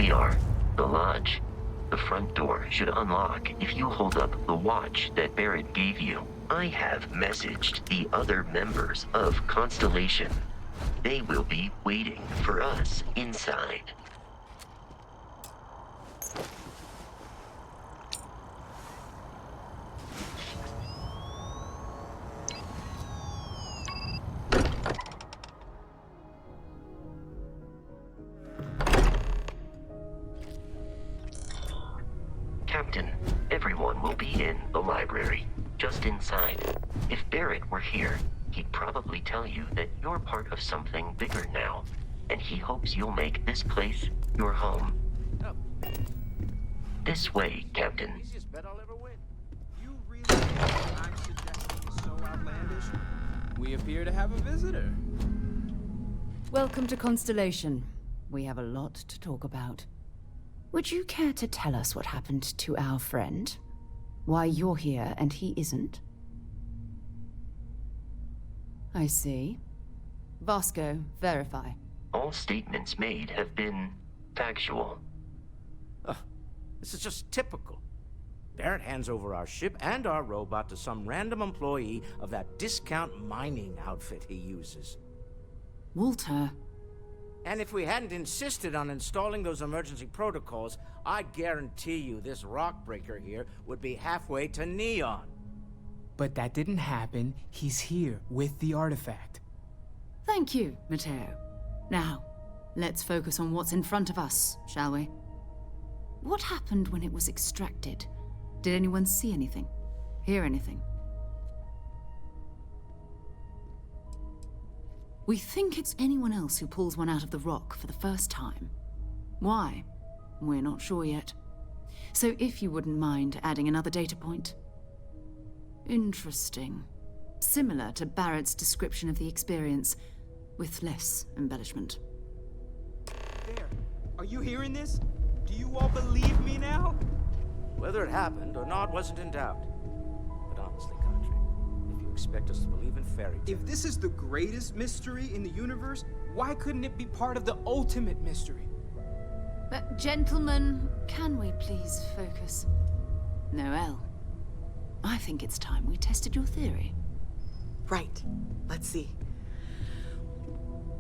we are. The lodge. The front door should unlock if you hold up the watch that Barrett gave you. I have messaged the other members of Constellation. They will be waiting for us inside. Captain, everyone will be in the library, just inside. If Barrett were here, he'd probably tell you that you're part of something bigger now, and he hopes you'll make this place your home. Oh. This way, Captain. Easiest bet I'll ever win. You really think what I'm suggesting is so outlandish? We appear to have a visitor. Welcome to Constellation. We have a lot to talk about. Would you care to tell us what happened to our friend? Why you're here and he isn't? I see. Vasco, verify. All statements made have been factual. This is just typical. Barrett hands over our ship and our robot to some random employee of that discount mining outfit he uses. Walter. And if we hadn't insisted on installing those emergency protocols, I guarantee you this rock breaker here would be halfway to Neon. But that didn't happen. He's here with the artifact. Thank you, Matteo. Now, let's focus on what's in front of us, shall we? What happened when it was extracted? Did anyone see anything? Hear anything? We think it's anyone else who pulls one out of the rock for the first time. Why? We're not sure yet. So if you wouldn't mind adding another data point. Interesting. Similar to Barrett's description of the experience, with less embellishment. There. Are you hearing this? Do you all believe me now? Whether it happened or not wasn't in doubt. But honestly, Country, if you expect us to believe in fairy tales... If this is the greatest mystery in the universe, why couldn't it be part of the ultimate mystery? But gentlemen, can we please focus? Noel, I think it's time we tested your theory. Right. Let's see.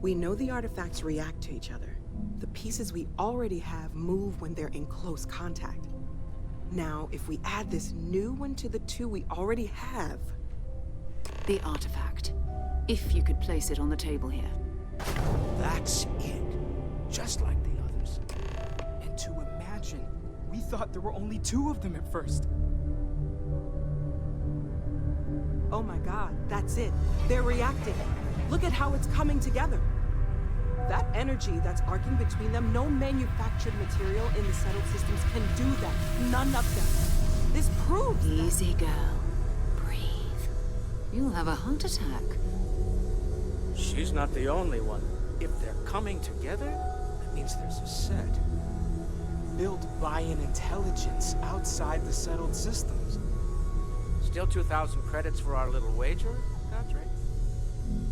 We know the artifacts react to each other. The pieces we already have move when they're in close contact. Now, if we add this new one to the two we already have... The artifact. If you could place it on the table here. That's it. Just like the others. And to imagine, we thought there were only 2 of them at first. Oh my god, that's it. They're reacting. Look at how it's coming together. That energy that's arcing between them, no manufactured material in the settled systems can do that. None of them. This proves Easy, girl. Breathe. You'll have a heart attack. She's not the only one. If they're coming together, that means there's a set. Built by an intelligence outside the settled systems. Still 2,000 credits for our little wager, Country?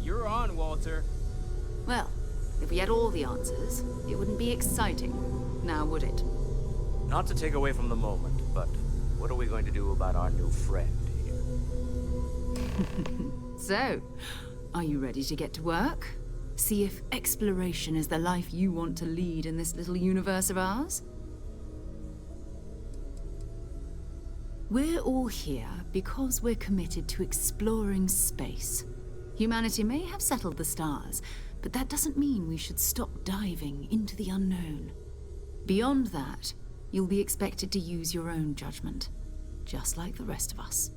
You're on, Walter. Well, if we had all the answers, it wouldn't be exciting. Now would it? Not to take away from the moment, but what are we going to do about our new friend here? So, are you ready to get to work? See if exploration is the life you want to lead in this little universe of ours? We're all here because we're committed to exploring space. Humanity may have settled the stars, but that doesn't mean we should stop diving into the unknown. Beyond that, you'll be expected to use your own judgment, just like the rest of us.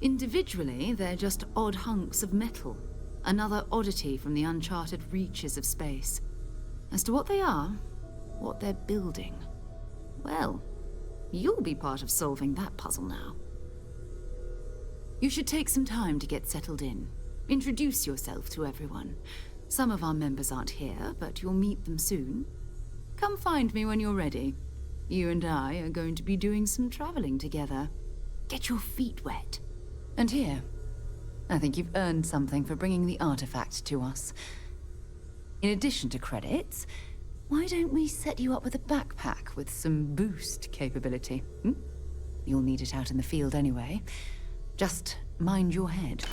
Individually, they're just odd hunks of metal, another oddity from the uncharted reaches of space. As to what they are, what they're building, well, you'll be part of solving that puzzle now. You should take some time to get settled in. Introduce yourself to everyone. Some of our members aren't here, but you'll meet them soon. Come find me when you're ready. You and I are going to be doing some traveling together. Get your feet wet. And here, I think you've earned something for bringing the artifact to us. In addition to credits, why don't we set you up with a backpack with some boost capability? Hmm? You'll need it out in the field anyway. Just mind your head.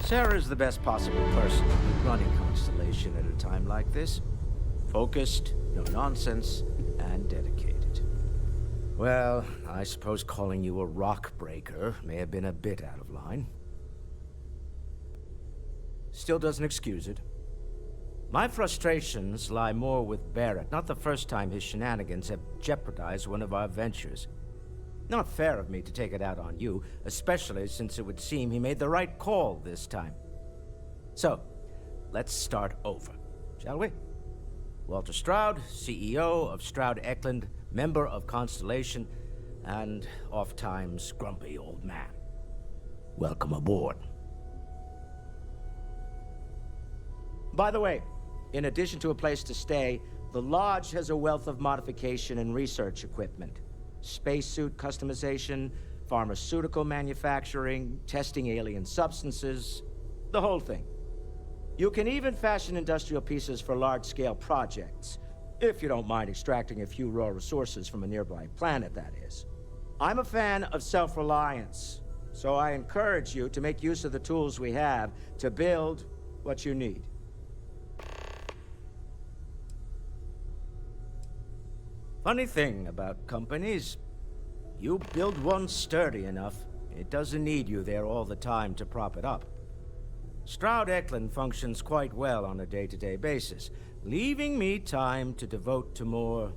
Sarah's the best possible person to be running Constellation at a time like this. Focused, no nonsense, and dedicated. Well, I suppose calling you a rock breaker may have been a bit out of line. Still doesn't excuse it. My frustrations lie more with Barrett, not the first time his shenanigans have jeopardized one of our ventures. Not fair of me to take it out on you, especially since it would seem he made the right call this time. So, let's start over, shall we? Walter Stroud, CEO of Stroud Eklund, member of Constellation, and oft-times grumpy old man. Welcome aboard. By the way, in addition to a place to stay, the Lodge has a wealth of modification and research equipment. Spacesuit customization, pharmaceutical manufacturing, testing alien substances, the whole thing. You can even fashion industrial pieces for large-scale projects, if you don't mind extracting a few raw resources from a nearby planet, that is. I'm a fan of self-reliance, so I encourage you to make use of the tools we have to build what you need. Funny thing about companies, you build one sturdy enough, it doesn't need you there all the time to prop it up. Stroud Eklund functions quite well on a day-to-day basis, leaving me time to devote to more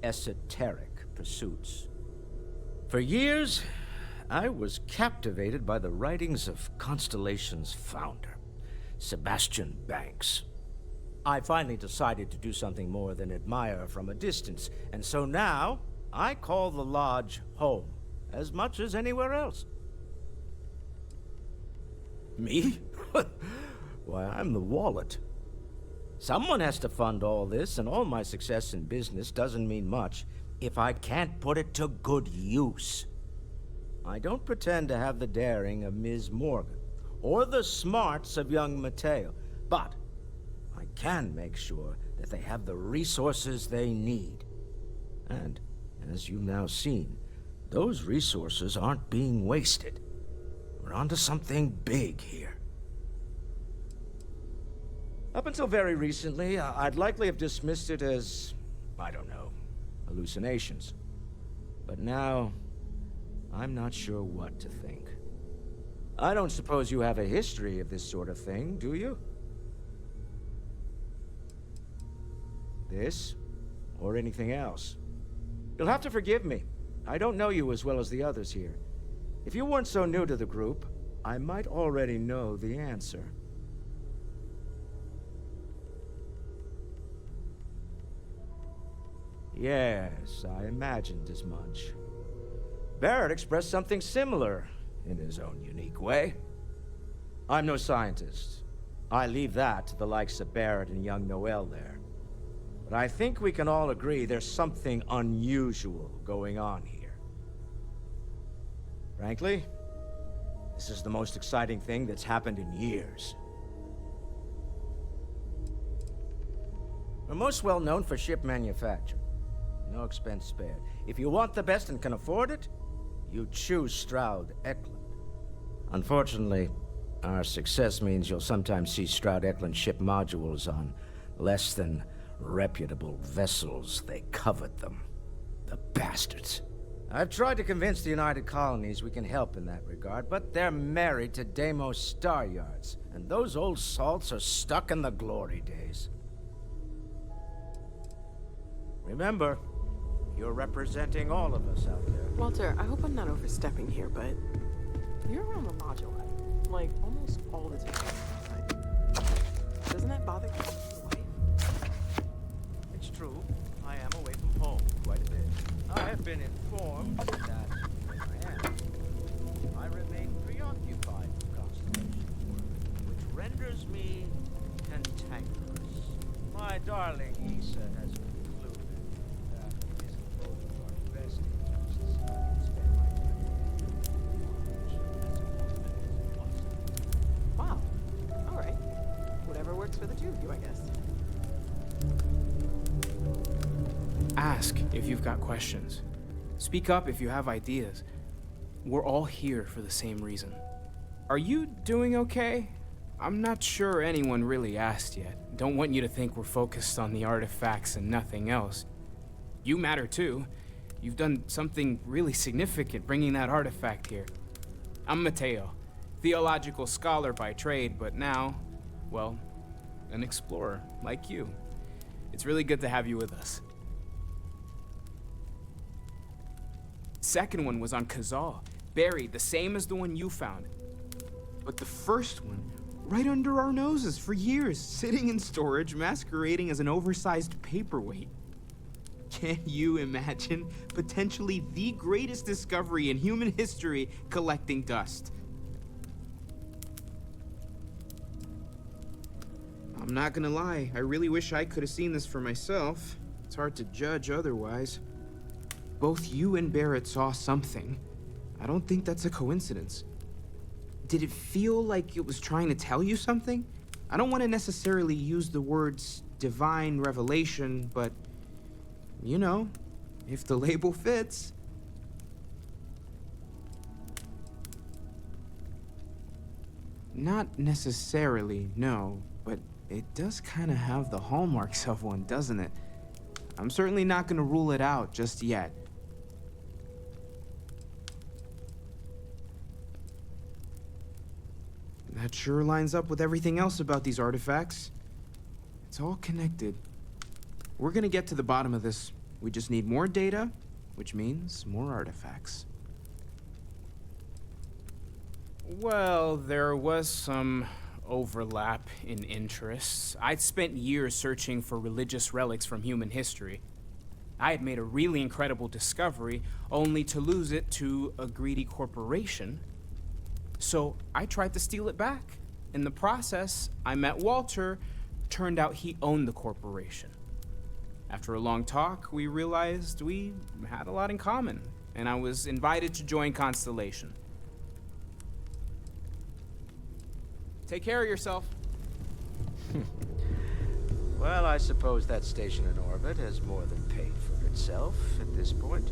esoteric pursuits. For years, I was captivated by the writings of Constellation's founder, Sebastian Banks. I finally decided to do something more than admire from a distance, and so now I call the Lodge home, as much as anywhere else. Me? Why, I'm the wallet. Someone has to fund all this, and all my success in business doesn't mean much if I can't put it to good use. I don't pretend to have the daring of Ms. Morgan, or the smarts of young Matteo, but I can make sure that they have the resources they need. And, as you've now seen, those resources aren't being wasted. We're onto something big here. Up until very recently, I'd likely have dismissed it as, I don't know, hallucinations. But now, I'm not sure what to think. I don't suppose you have a history of this sort of thing, do you? This, or anything else. You'll have to forgive me. I don't know you as well as the others here. If you weren't so new to the group, I might already know the answer. Yes, I imagined as much. Barrett expressed something similar, in his own unique way. I'm no scientist. I leave that to the likes of Barrett and young Noel there. But I think we can all agree there's something unusual going on here. Frankly, this is the most exciting thing that's happened in years. We're most well known for ship manufacture. No expense spared. If you want the best and can afford it, you choose Stroud Eklund. Unfortunately, our success means you'll sometimes see Stroud Eklund ship modules on less than reputable vessels. They covet them. The bastards. I've tried to convince the United Colonies we can help in that regard, but they're married to Deimos Star Yards, and those old salts are stuck in the glory days. Remember, you're representing all of us out there. Walter, I hope I'm not overstepping here, but you're around the lodge a lot. Like, almost all the time. Doesn't that bother you? It's true. I am away from home quite a bit. I have been informed that I am. I remain preoccupied with Constellation work, which renders me cantankerous. My darling Issa has concluded that it is in both of our best interests that I can spend my time Wow. All right. Whatever works for the two of you, I guess. Ask if you've got questions. Speak up if you have ideas. We're all here for the same reason. Are you doing okay? I'm not sure anyone really asked yet. Don't want you to think we're focused on the artifacts and nothing else. You matter too. You've done something really significant bringing that artifact here. I'm Matteo, theological scholar by trade, but now, well, an explorer like you. It's really good to have you with us. Second one was on Kazal, buried the same as the one you found. But the first one, right under our noses for years, sitting in storage, masquerading as an oversized paperweight. Can you imagine potentially the greatest discovery in human history collecting dust? I'm not gonna lie, I really wish I could have seen this for myself. It's hard to judge otherwise. Both you and Barrett saw something. I don't think that's a coincidence. Did it feel like it was trying to tell you something? I don't want to necessarily use the words divine revelation, but you know, if the label fits. Not necessarily, no, but it does kind of have the hallmarks of one, doesn't it? I'm certainly not going to rule it out just yet. That sure lines up with everything else about these artifacts. It's all connected. We're gonna get to the bottom of this. We just need more data, which means more artifacts. Well, there was some overlap in interests. I'd spent years searching for religious relics from human history. I had made a really incredible discovery, only to lose it to a greedy corporation. So I tried to steal it back. In the process, I met Walter. Turned out he owned the corporation. After a long talk, we realized we had a lot in common, and I was invited to join Constellation. Take care of yourself. Well, I suppose that station in orbit has more than paid for itself at this point.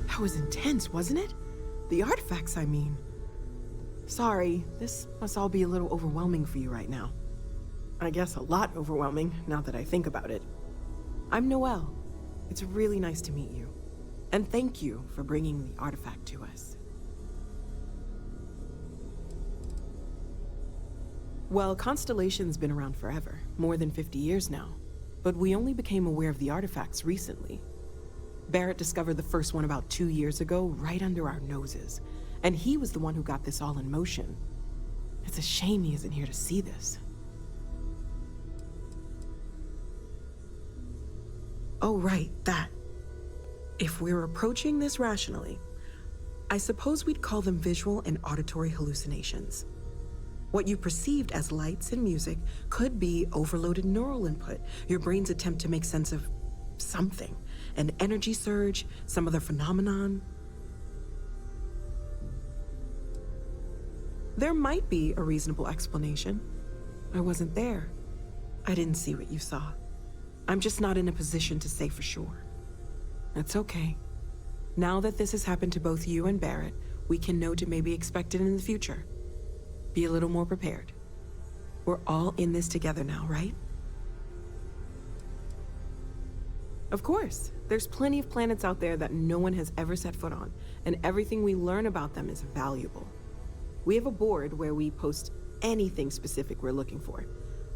That was intense, wasn't it? The artifacts, I mean. Sorry, this must all be a little overwhelming for you right now. I guess a lot overwhelming, now that I think about it. I'm Noel. It's really nice to meet you. And thank you for bringing the artifact to us. Well, Constellation's been around forever, more than 50 years now. But we only became aware of the artifacts recently. Barrett discovered the first one about 2 years ago, right under our noses. And he was the one who got this all in motion. It's a shame he isn't here to see this. Oh, right, that. If we're approaching this rationally, I suppose we'd call them visual and auditory hallucinations. What you perceived as lights and music could be overloaded neural input, your brain's attempt to make sense of something. An energy surge, some other phenomenon. There might be a reasonable explanation. I wasn't there. I didn't see what you saw. I'm just not in a position to say for sure. That's okay. Now that this has happened to both you and Barrett, we can know to maybe expect it in the future. Be a little more prepared. We're all in this together now, right? Of course. There's plenty of planets out there that no one has ever set foot on, and everything we learn about them is valuable. We have a board where we post anything specific we're looking for.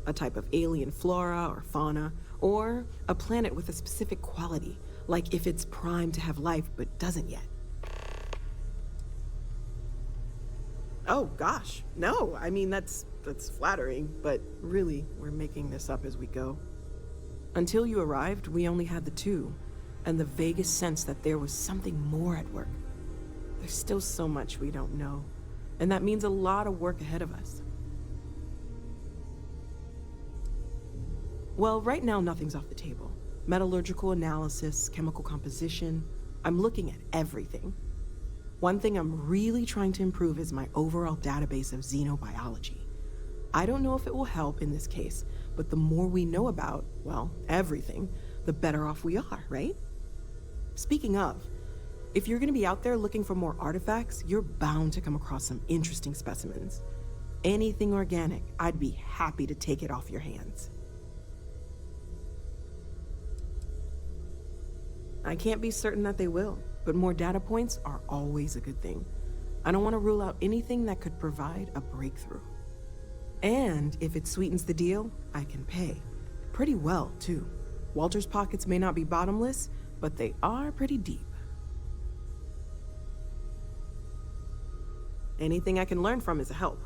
A type of alien flora or fauna, or a planet with a specific quality, like if it's primed to have life but doesn't yet. Oh gosh, no, I mean that's flattering, but really, we're making this up as we go. Until you arrived, we only had the two, and the vaguest sense that there was something more at work. There's still so much we don't know. And that means a lot of work ahead of us. Well, right now nothing's off the table. Metallurgical analysis, chemical composition. I'm looking at everything. One thing I'm really trying to improve is my overall database of xenobiology. I don't know if it will help in this case, but the more we know about, well, everything, the better off we are, right? Speaking of, if you're gonna be out there looking for more artifacts, you're bound to come across some interesting specimens. Anything organic, I'd be happy to take it off your hands. I can't be certain that they will, but more data points are always a good thing. I don't want to rule out anything that could provide a breakthrough. And if it sweetens the deal, I can pay. Pretty well, too. Walter's pockets may not be bottomless, but they are pretty deep. Anything I can learn from is a help.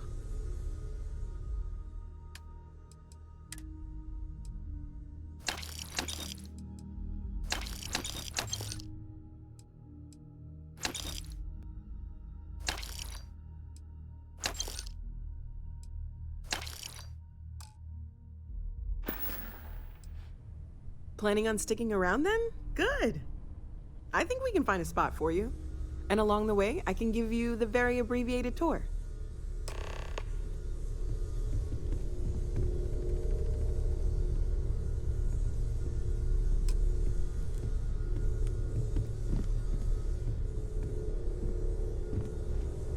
Planning on sticking around then? Good. I think we can find a spot for you. And along the way, I can give you the very abbreviated tour.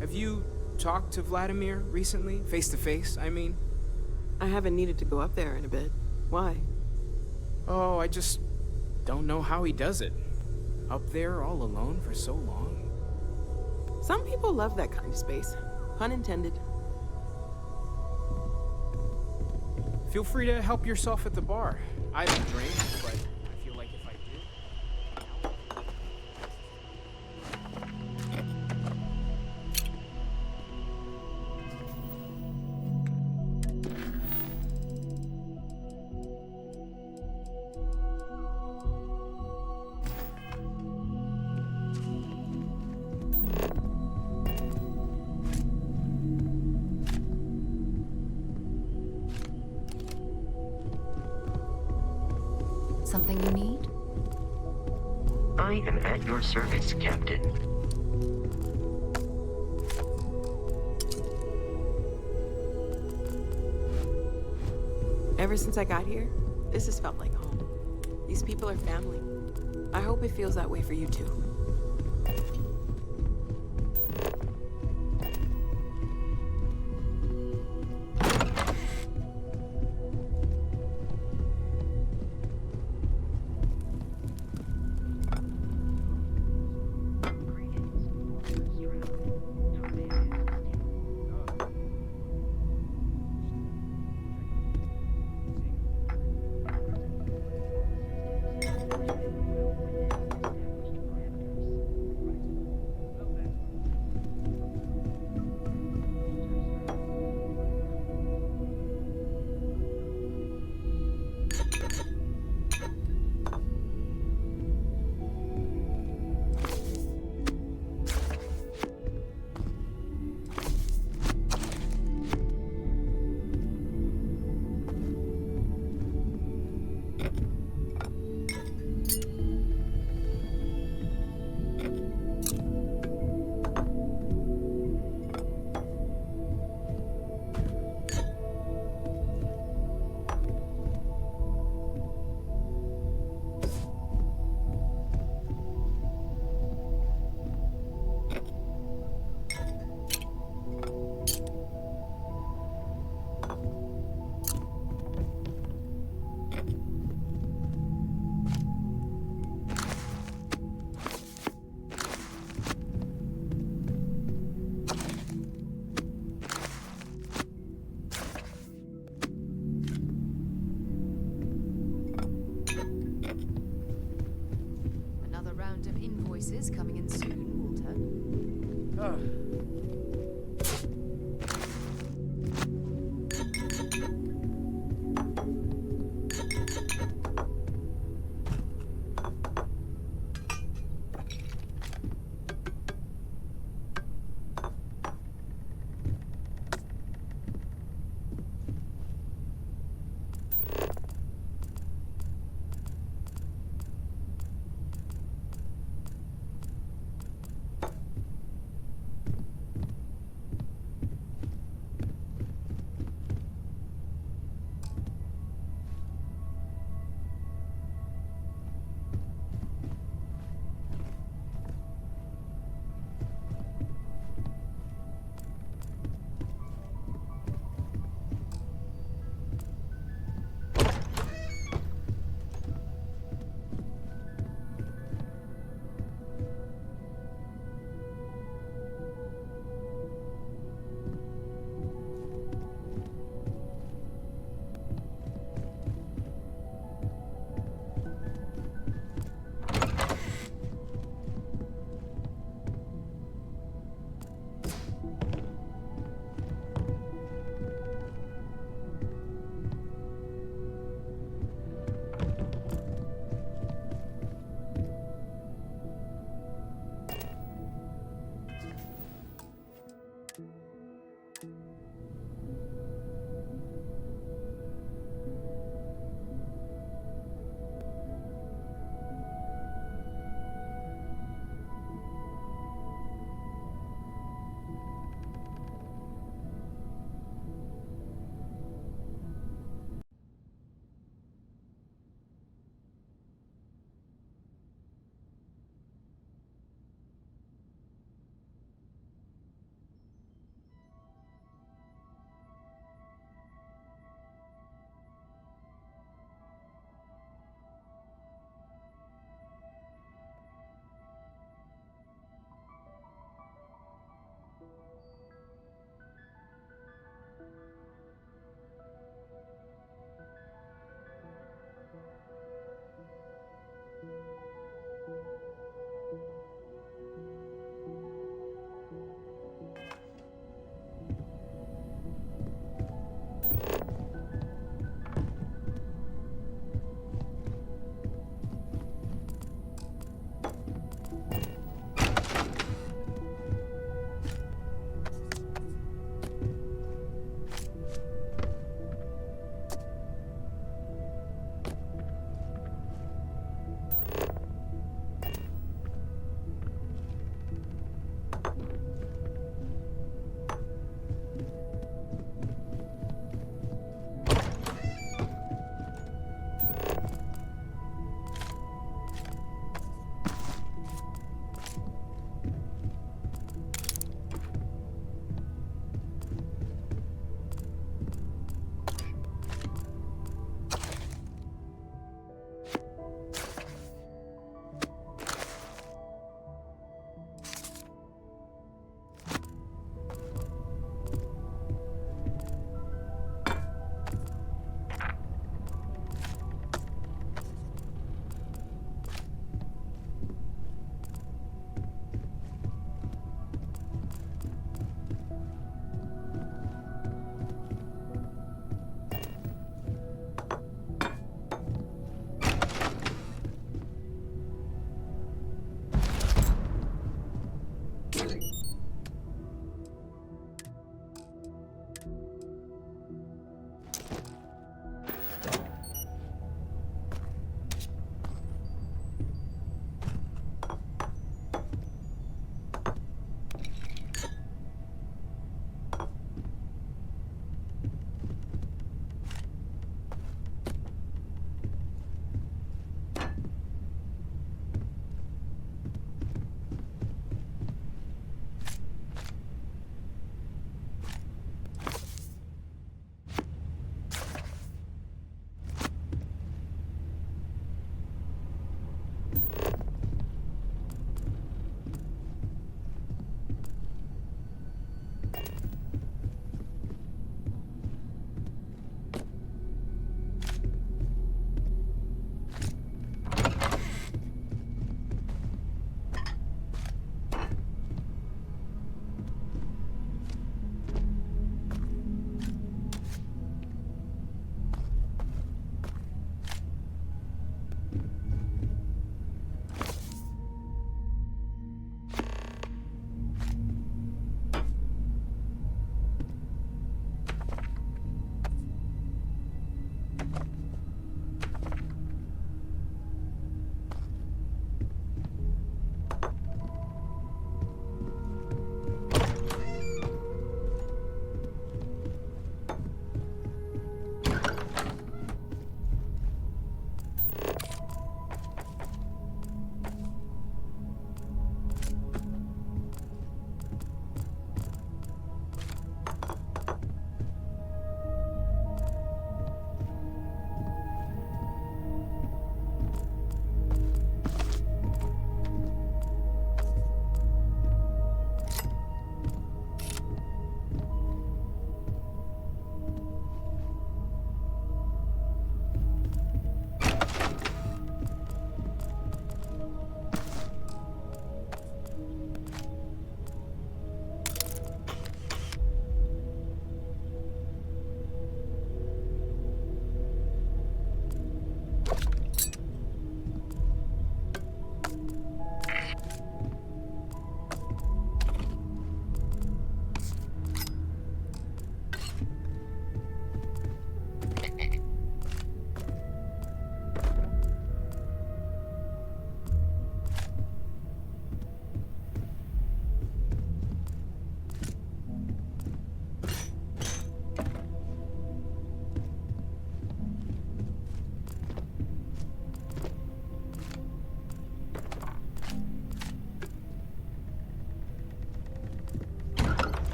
Have you talked to Vladimir recently? Face to face, I mean? I haven't needed to go up there in a bit. Why? Oh, I just don't know how he does it. Up there all alone for so long. Some people love that kind of space. Pun intended. Feel free to help yourself at the bar. I don't drink, but I feel like if I did... Something you need? I am at your service, Captain. Ever since I got here, this has felt like home. These people are family. I hope it feels that way for you too. Invoices coming in soon, Walter.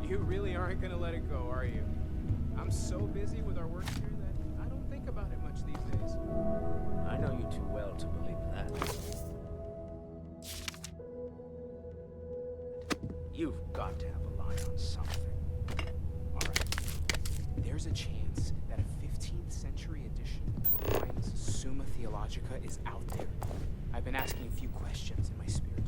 You really aren't gonna let it go, are you? I'm so busy with our work here that I don't think about it much these days. I know you too well to believe that. You've got to have a line on something. Alright. There's a chance that a 15th century edition of Aquinas Summa Theologica is out there. I've been asking a few questions in my spare time.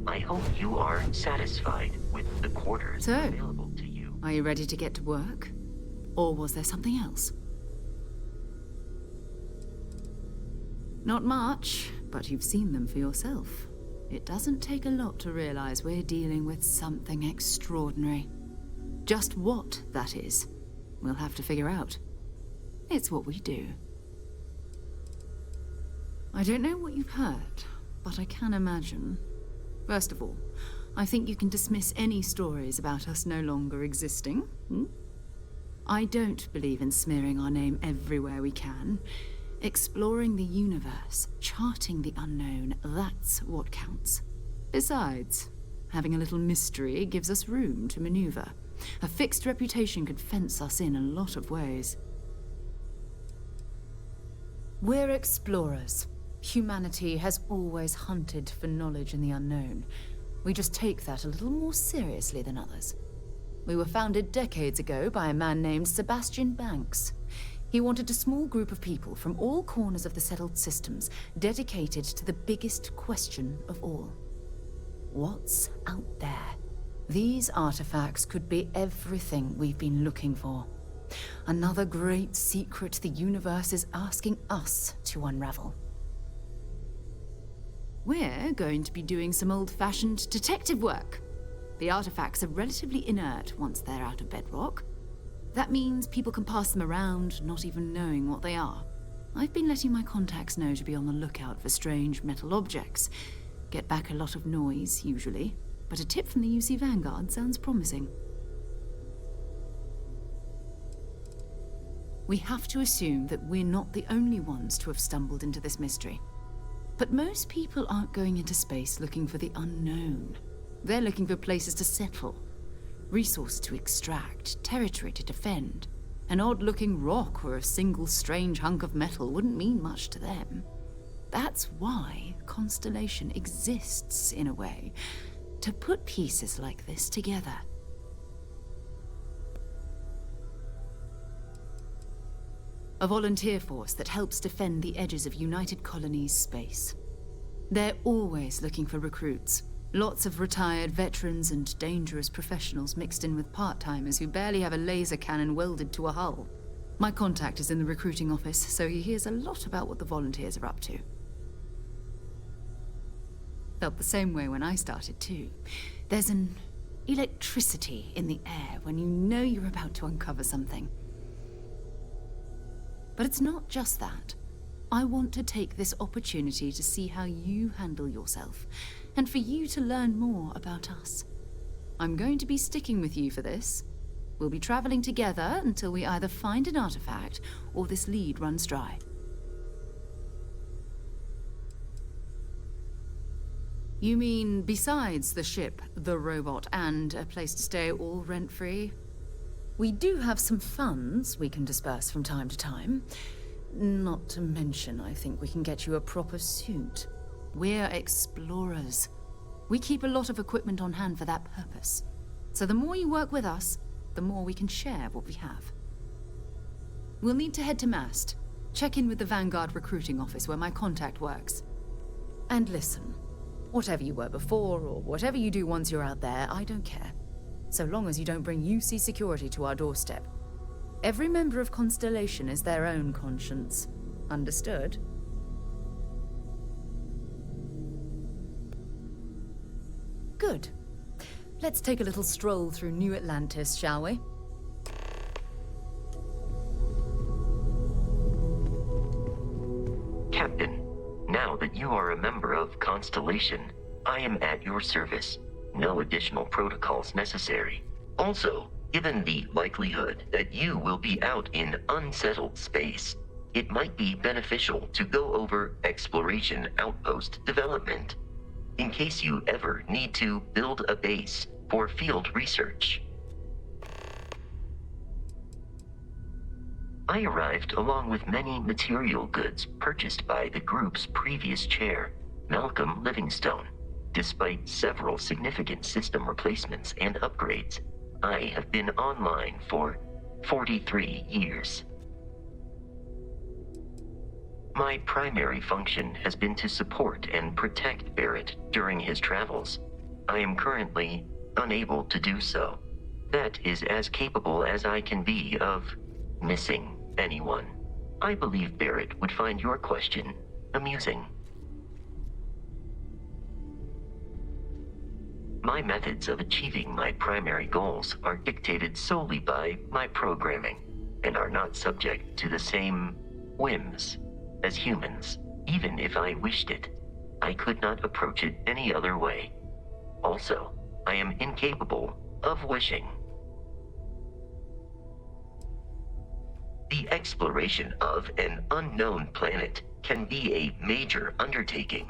I hope you are satisfied with the quarters So, available to you. Are you ready to get to work? Or was there something else? Not much, but you've seen them for yourself. It doesn't take a lot to realize we're dealing with something extraordinary. Just what that is, we'll have to figure out. It's what we do. I don't know what you've heard, but I can imagine. First of all, I think you can dismiss any stories about us no longer existing. I don't believe in smearing our name everywhere we can. Exploring the universe, charting the unknown, that's what counts. Besides, having a little mystery gives us room to maneuver. A fixed reputation could fence us in a lot of ways. We're explorers. Humanity has always hunted for knowledge in the unknown. We just take that a little more seriously than others. We were founded decades ago by a man named Sebastian Banks. He wanted a small group of people from all corners of the settled systems dedicated to the biggest question of all. What's out there? These artifacts could be everything we've been looking for. Another great secret the universe is asking us to unravel. We're going to be doing some old-fashioned detective work. The artifacts are relatively inert once they're out of bedrock. That means people can pass them around, not even knowing what they are. I've been letting my contacts know to be on the lookout for strange metal objects. Get back a lot of noise, usually. but a tip from the UC Vanguard sounds promising. We have to assume that we're not the only ones to have stumbled into this mystery. But most people aren't going into space looking for the unknown. They're looking for places to settle, resources to extract, territory to defend. An odd-looking rock or a single strange hunk of metal wouldn't mean much to them. That's why Constellation exists, in a way, to put pieces like this together. A volunteer force that helps defend the edges of United Colonies space. They're always looking for recruits. Lots of retired veterans and dangerous professionals mixed in with part-timers who barely have a laser cannon welded to a hull. My contact is in the recruiting office, so he hears a lot about what the volunteers are up to. Felt the same way when I started too. There's an electricity in the air when you know you're about to uncover something. But it's not just that. I want to take this opportunity to see how you handle yourself, and for you to learn more about us. I'm going to be sticking with you for this. We'll be traveling together until we either find an artifact or this lead runs dry. You mean besides the ship, the robot, and a place to stay all rent-free? We do have some funds we can disperse from time to time. Not to mention, I think we can get you a proper suit. We're explorers. We keep a lot of equipment on hand for that purpose. So the more you work with us, the more we can share what we have. We'll need to head to Mast. Check in with the Vanguard recruiting office where my contact works. And listen, whatever you were before or whatever you do once you're out there, I don't care. So long as you don't bring UC security to our doorstep. Every member of Constellation is their own conscience. Understood? Good. Let's take a little stroll through New Atlantis, shall we? Captain, now that you are a member of Constellation, I am at your service. No additional protocols necessary. Also, given the likelihood that you will be out in unsettled space, it might be beneficial to go over exploration outpost development, in case you ever need to build a base for field research. I arrived along with many material goods purchased by the group's previous chair, Malcolm Livingstone. Despite several significant system replacements and upgrades, I have been online for 43 years. My primary function has been to support and protect Barrett during his travels. I am currently unable to do so. That is as capable as I can be of missing anyone. I believe Barrett would find your question amusing. My methods of achieving my primary goals are dictated solely by my programming, and are not subject to the same whims as humans. Even if I wished it, I could not approach it any other way. Also, I am incapable of wishing. The exploration of an unknown planet can be a major undertaking.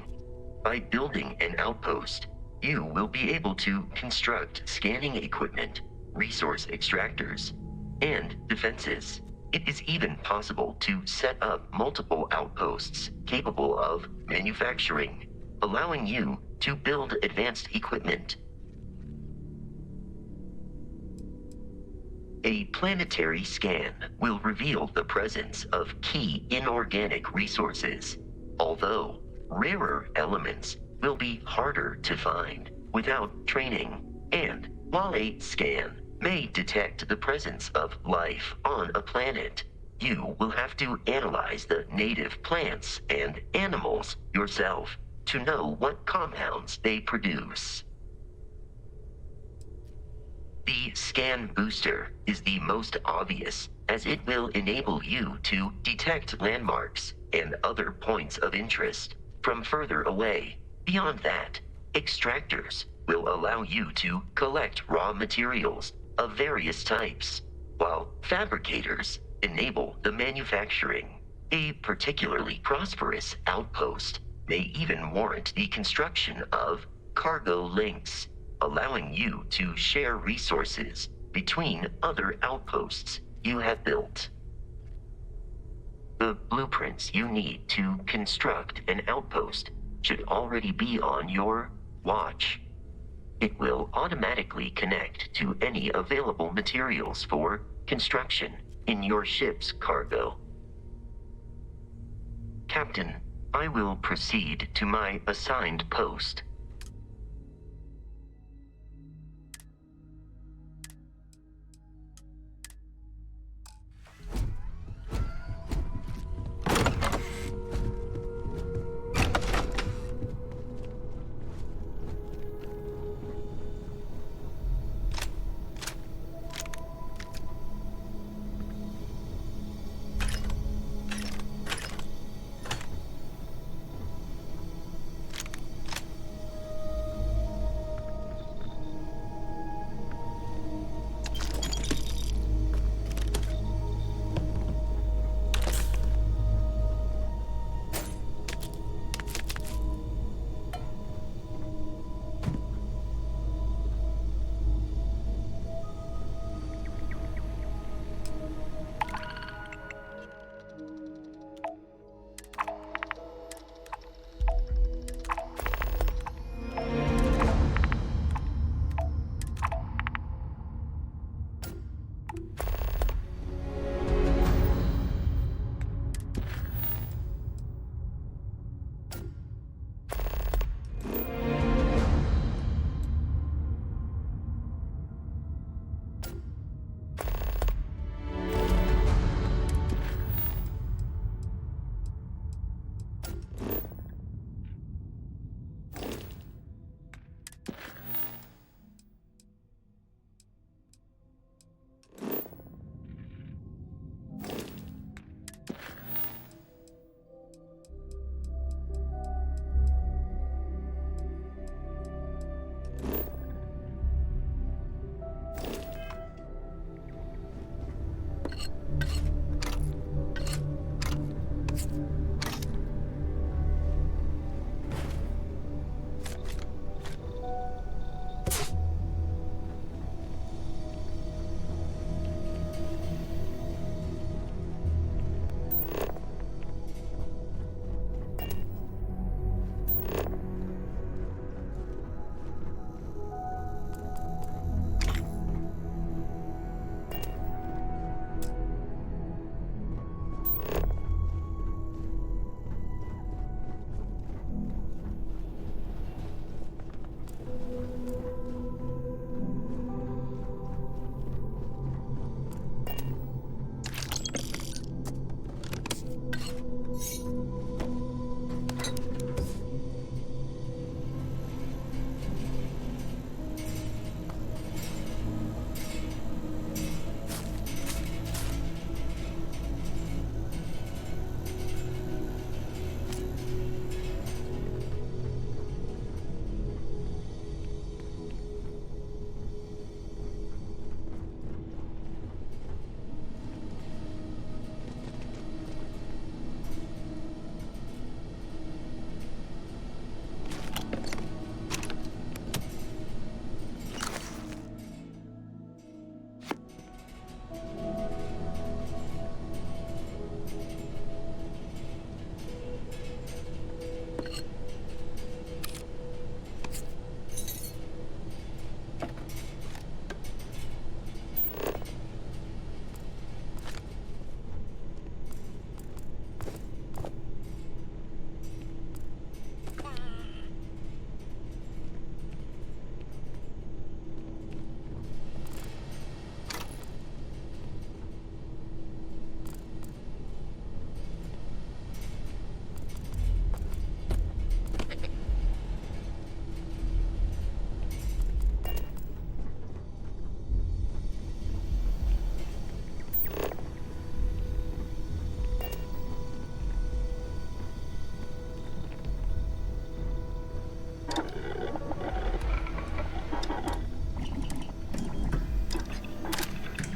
By building an outpost, you will be able to construct scanning equipment, resource extractors, and defenses. It is even possible to set up multiple outposts capable of manufacturing, allowing you to build advanced equipment. A planetary scan will reveal the presence of key inorganic resources, although rarer elements will be harder to find without training. And while a scan may detect the presence of life on a planet, you will have to analyze the native plants and animals yourself to know what compounds they produce. The scan booster is the most obvious, as it will enable you to detect landmarks and other points of interest from further away. Beyond that, extractors will allow you to collect raw materials of various types, while fabricators enable the manufacturing. A particularly prosperous outpost may even warrant the construction of cargo links, allowing you to share resources between other outposts you have built. The blueprints you need to construct an outpost should already be on your watch. It will automatically connect to any available materials for construction in your ship's cargo. Captain, I will proceed to my assigned post.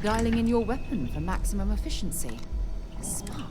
Dialing in your weapon for maximum efficiency. Smart.